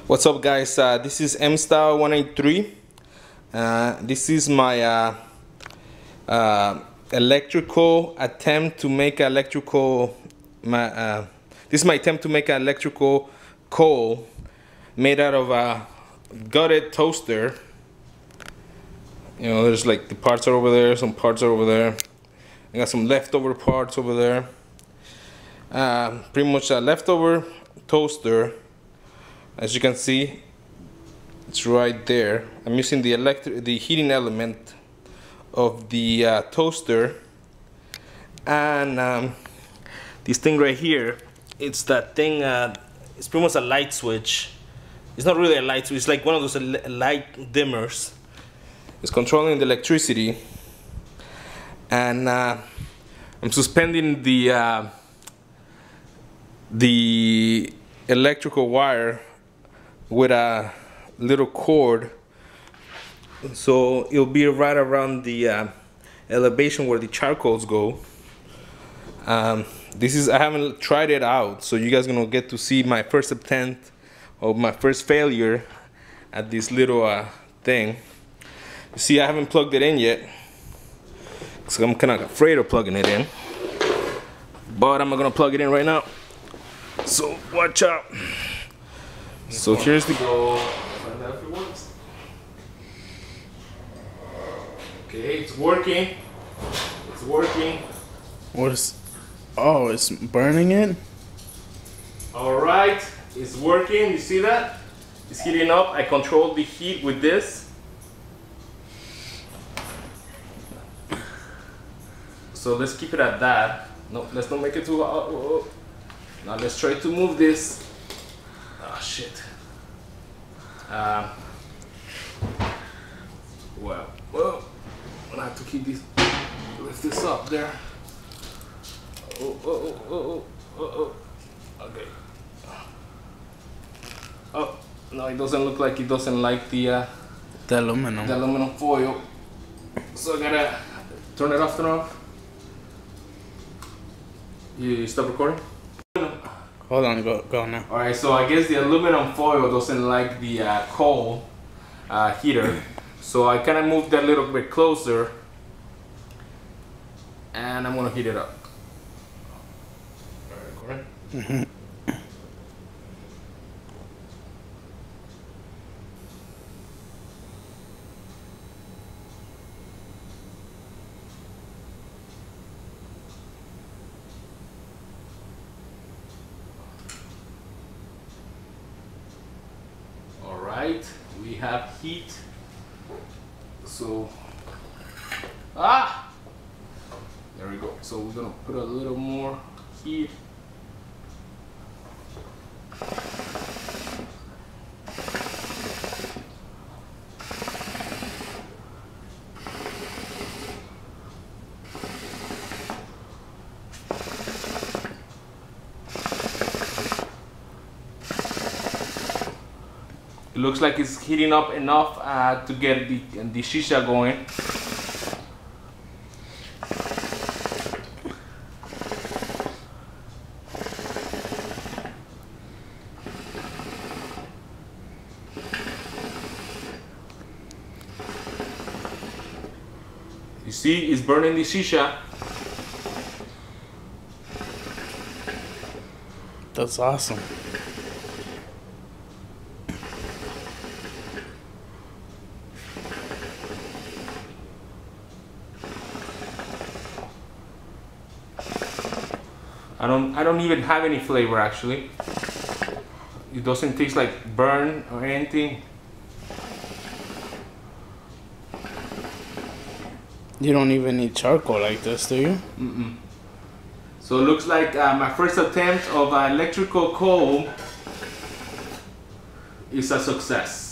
What's up, guys? This is M-Style 183. This is my electrical attempt to make electrical. This is my attempt to make an electrical coal made out of a gutted toaster. You know, there's like the parts are over there, some parts are over there. I got some leftover parts over there. Pretty much a leftover toaster. As you can see, it's right there. I'm using the heating element of the toaster, and this thing right here, it's that thing. It's pretty much a light switch. It's not really a light switch. It's like one of those light dimmers. It's controlling the electricity, and I'm suspending the electrical wire with a little cord, so it'll be right around the elevation where the charcoals go. I haven't tried it out, so you guys gonna get to see my first attempt or my first failure at this little thing. You see, I haven't plugged it in yet, so I'm kind of afraid of plugging it in, but I'm gonna plug it in right now, so watch out. So here's the go. Find out if it works. Okay, it's working. It's working. What is? Oh, it's burning it? Alright, it's working. You see that? It's heating up. I control the heat with this. So let's keep it at that. No, let's not make it too hot. Whoa. Now let's try to move this. Oh shit. Well, I'm gonna have to keep this, lift this up there. Oh. Okay. Oh, no, it doesn't look like it doesn't like the aluminum foil. So I gotta turn it off and off. You stop recording? Hold on, go now. Alright, so I guess the aluminum foil doesn't like the coal heater. So I kind of moved that a little bit closer, and I'm gonna heat it up. Alright, correct? We have heat, so there we go. So we're gonna put a little more heat. It looks like it's heating up enough to get the shisha going. You see, it's burning the shisha. That's awesome. I don't even have any flavor, actually. It doesn't taste like burn or anything. You don't even need charcoal like this, do you? So it looks like my first attempt of electrical coal is a success.